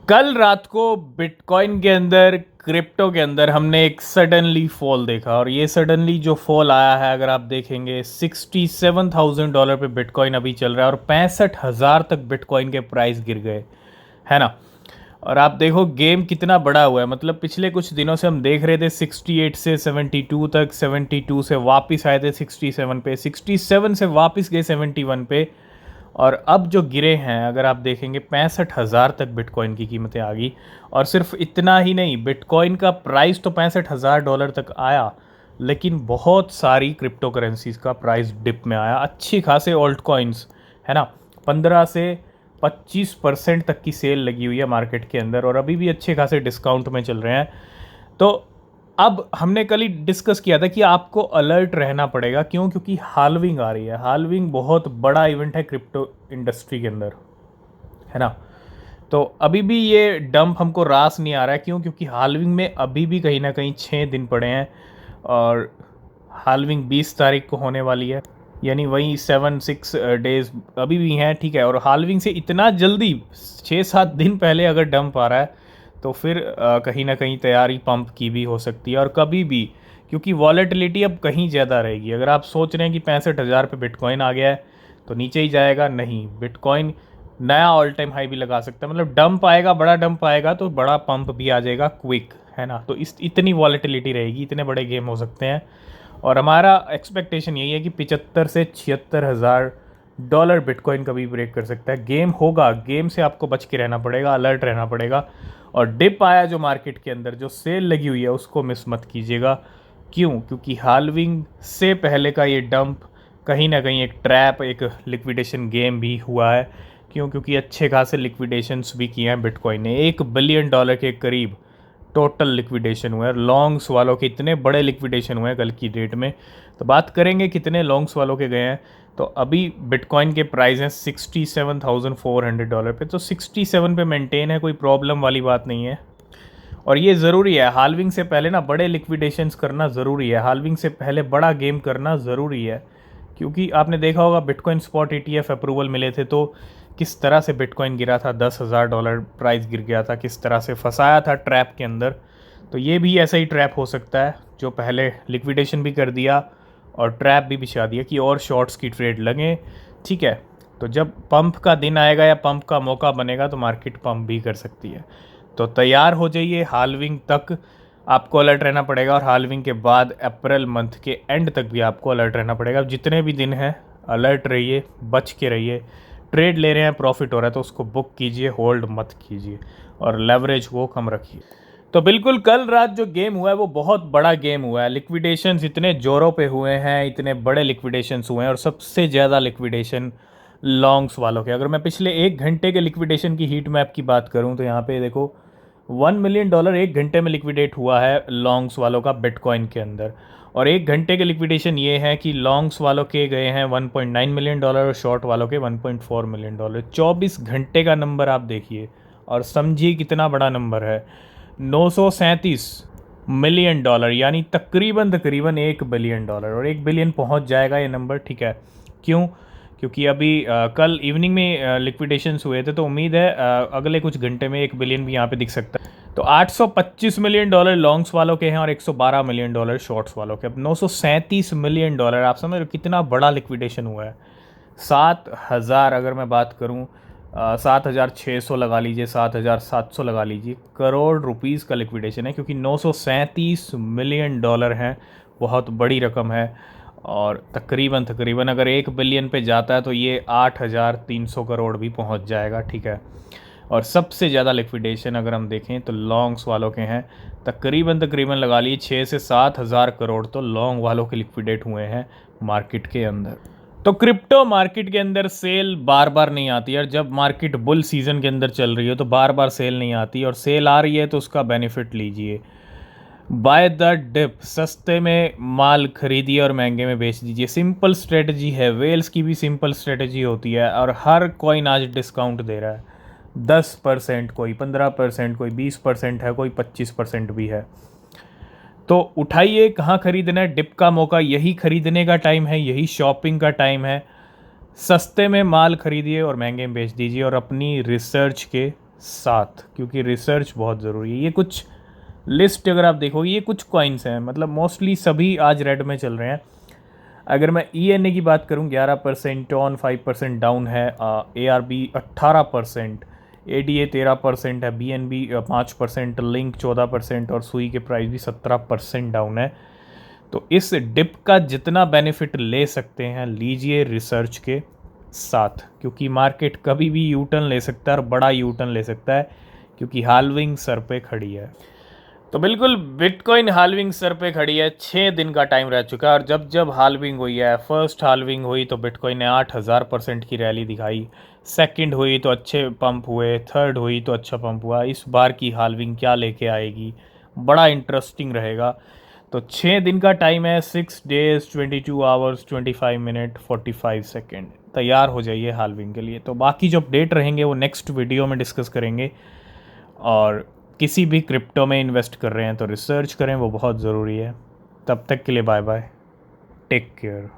कल रात को बिटकॉइन के अंदर, क्रिप्टो के अंदर हमने एक सडनली फॉल देखा। और ये सडनली जो फॉल आया है, अगर आप देखेंगे $67,000 पे बिटकॉइन अभी चल रहा है और 65,000 तक बिटकॉइन के प्राइस गिर गए, है ना। और आप देखो गेम कितना बड़ा हुआ है। मतलब पिछले कुछ दिनों से हम देख रहे थे 68 से 72 तक, 72 से वापस आए थे 67 पे, 67 से वापस गए 71 पे। और अब जो गिरे हैं, अगर आप देखेंगे 65,000 तक बिटकॉइन की कीमतें आ गई। और सिर्फ इतना ही नहीं, बिटकॉइन का प्राइस तो $65,000 तक आया, लेकिन बहुत सारी क्रिप्टो करेंसीज का प्राइस डिप में आया। अच्छी खासे ऑल्ट कॉइन्स, है ना, 15 से 25% तक की सेल लगी हुई है मार्केट के अंदर और अभी भी अच्छे खासे डिस्काउंट में चल रहे हैं। तो अब हमने कल ही डिस्कस किया था कि आपको अलर्ट रहना पड़ेगा। क्यों? क्योंकि हाल्विंग आ रही है। हाल्विंग बहुत बड़ा इवेंट है क्रिप्टो इंडस्ट्री के अंदर, है ना। तो अभी भी ये डंप हमको रास नहीं आ रहा है। क्यों? क्योंकि हाल्विंग में अभी भी कहीं ना कहीं 6 दिन पड़े हैं और हाल्विंग 20 तारीख को होने वाली है, यानी वही 7-6 डेज अभी भी हैं, ठीक है। और हाल्विंग से इतना जल्दी 6-7 दिन पहले अगर डंप आ रहा है तो फिर कहीं ना कहीं तैयारी पंप की भी हो सकती है। और कभी भी, क्योंकि वॉलेटिलिटी अब कहीं ज़्यादा रहेगी। अगर आप सोच रहे हैं कि 65,000 पे बिटकॉइन आ गया है तो नीचे ही जाएगा, नहीं, बिटकॉइन नया ऑल टाइम हाई भी लगा सकता है। मतलब डंप आएगा, बड़ा डंप आएगा तो बड़ा पंप भी आ जाएगा क्विक, है ना। तो इस इतनी वॉलेटिलिटी रहेगी, इतने बड़े गेम हो सकते हैं। और हमारा एक्सपेक्टेशन यही है कि 75 से 76,000 डॉलर बिटकॉइन कभी ब्रेक कर सकता है। गेम होगा, गेम से आपको बच के रहना पड़ेगा, अलर्ट रहना पड़ेगा। और डिप आया जो मार्केट के अंदर, जो सेल लगी हुई है, उसको मिस मत कीजिएगा। क्यों? क्योंकि हाल्विंग से पहले का ये डंप कहीं ना कहीं एक ट्रैप, एक लिक्विडेशन गेम भी हुआ है। क्यों? क्योंकि अच्छे खासे लिक्विडेशंस भी किए हैं बिटकॉइन ने। $1 बिलियन के करीब टोटल लिक्विडेशन हुए हैं। लॉन्ग्स वालों के इतने बड़े लिक्विडेशन हुए हैं कल की डेट में। तो बात करेंगे कितने लॉन्ग्स वालों के गए हैं। तो अभी बिटकॉइन के प्राइस हैं $67,400 पे। तो 67 पे मेंटेन है, कोई प्रॉब्लम वाली बात नहीं है। और ये ज़रूरी है, हाल्विंग से पहले ना बड़े लिक्विडेशंस करना ज़रूरी है। हाल्विंग से पहले बड़ा गेम करना ज़रूरी है। क्योंकि आपने देखा होगा बिटकॉइन स्पॉट ETF अप्रूवल मिले थे तो किस तरह से बिटकॉइन गिरा था, $10,000 प्राइस गिर गया था, किस तरह से फंसाया था ट्रैप के अंदर। तो ये भी ऐसा ही ट्रैप हो सकता है, जो पहले लिक्विडेशन भी कर दिया और ट्रैप भी बिछा दिया कि और शॉर्ट्स की ट्रेड लगें, ठीक है। तो जब पंप का दिन आएगा या पंप का मौका बनेगा तो मार्केट पंप भी कर सकती है। तो तैयार हो जाइए, हाल्विंग तक आपको अलर्ट रहना पड़ेगा और हाल्विंग के बाद अप्रैल मंथ के एंड तक भी आपको अलर्ट रहना पड़ेगा। जितने भी दिन हैं अलर्ट रहिए, बच के रहिए। ट्रेड ले रहे हैं, प्रॉफिट हो रहा है तो उसको बुक कीजिए, होल्ड मत कीजिए और लेवरेज को कम रखिए। तो बिल्कुल कल रात जो गेम हुआ है वो बहुत बड़ा गेम हुआ है। लिक्विडेशंस इतने जोरों पे हुए हैं, इतने बड़े लिक्विडेशंस हुए हैं और सबसे ज़्यादा लिक्विडेशन लॉन्ग्स वालों के। अगर मैं पिछले 1 घंटे के लिक्विडेशन की हीट मैप की बात करूं तो यहाँ पे देखो $1 मिलियन 1 घंटे में लिक्विडेट हुआ है लॉन्ग्स वालों का बिटकॉइन के अंदर। और 1 घंटे के लिक्विडेशन ये है कि लॉन्ग्स वालों के गए हैं $1.9 मिलियन और शॉर्ट वालों के $1.4 मिलियन। 24 घंटे का नंबर आप देखिए और समझिए कितना बड़ा नंबर है। $937 मिलियन, यानी तकरीबन तकरीबन $1 बिलियन। और 1 बिलियन पहुंच जाएगा ये नंबर, ठीक है। क्यों? क्योंकि अभी कल इवनिंग में लिक्विडेशंस हुए थे तो उम्मीद है अगले कुछ घंटे में 1 बिलियन भी यहाँ पे दिख सकता है। तो $825 मिलियन लॉन्ग्स वालों के हैं और $112 मिलियन शॉर्ट्स वालों के। अब $937 मिलियन, आप समझ रहे हो कितना बड़ा लिक्विडेशन हुआ है। 7,000, अगर मैं बात करूँ 7,600 लगा लीजिए, 7,700 लगा लीजिए, करोड़ रुपीज़ का लिक्विडेशन है। क्योंकि $937 मिलियन हैं, बहुत बड़ी रकम है। और तकरीबन तकरीबन अगर 1 बिलियन पे जाता है तो ये 8,300 करोड़ भी पहुंच जाएगा, ठीक है। और सबसे ज़्यादा लिक्विडेशन अगर हम देखें तो लॉन्ग्स वालों के हैं। तकरीबन तकरीबन लगा लिए 6 से 7 हज़ार करोड़ तो लॉन्ग वालों के लिक्विडेट हुए हैं मार्केट के अंदर। तो क्रिप्टो मार्केट के अंदर सेल बार बार नहीं आती। और जब मार्केट बुल सीज़न के अंदर चल रही है तो बार बार सेल नहीं आती, और सेल आ रही है तो उसका बेनिफिट लीजिए। बाय द डिप, सस्ते में माल खरीदिए और महंगे में बेच दीजिए। सिंपल स्ट्रेटजी है, वेल्स की भी सिंपल स्ट्रेटजी होती है। और हर कॉइन आज डिस्काउंट दे रहा है, 10%, कोई 15%, कोई 20% है, कोई 25% भी है। तो उठाइए, कहाँ खरीदना है, डिप का मौका, यही खरीदने का टाइम है, यही शॉपिंग का टाइम है। सस्ते में माल खरीदिए और महंगे में बेच दीजिए और अपनी रिसर्च के 7, क्योंकि रिसर्च बहुत ज़रूरी है। ये कुछ लिस्ट अगर आप देखोगे, ये कुछ कॉइन्स हैं, मतलब मोस्टली सभी आज रेड में चल रहे हैं। अगर मैं ENA की बात करूं, 11% ऑन, 5% डाउन है। ARB 18%, ADA 13% है, BNB 5%, लिंक 14% और सुई के प्राइस भी 17% डाउन है। तो इस डिप का जितना बेनिफिट ले सकते हैं लीजिए रिसर्च के साथ, क्योंकि मार्केट कभी भी यू टर्न ले सकता है और बड़ा यू टर्न ले सकता है, क्योंकि हाल्विंग सर पे खड़ी है। तो बिल्कुल बिटकॉइन हाल्विंग सर पे खड़ी है, 6 दिन का टाइम रह चुका है। और जब जब हाल्विंग हुई है, फर्स्ट हाल्विंग हुई तो बिटकॉइन ने 8000% की रैली दिखाई, सेकंड हुई तो अच्छे पंप हुए, थर्ड हुई तो अच्छा पंप हुआ। इस बार की हाल्विंग क्या लेके आएगी, बड़ा इंटरेस्टिंग रहेगा। तो 6 दिन का टाइम है, 6 days 22 आवर्स 25 मिनट 45 सेकेंड। तैयार हो जाइए हाल्विंग के लिए। तो बाकी जो अपडेट रहेंगे वो नेक्स्ट वीडियो में डिस्कस करेंगे। और किसी भी क्रिप्टो में इन्वेस्ट कर रहे हैं तो रिसर्च करें, वो बहुत ज़रूरी है। तब तक के लिए बाय बाय, टेक केयर।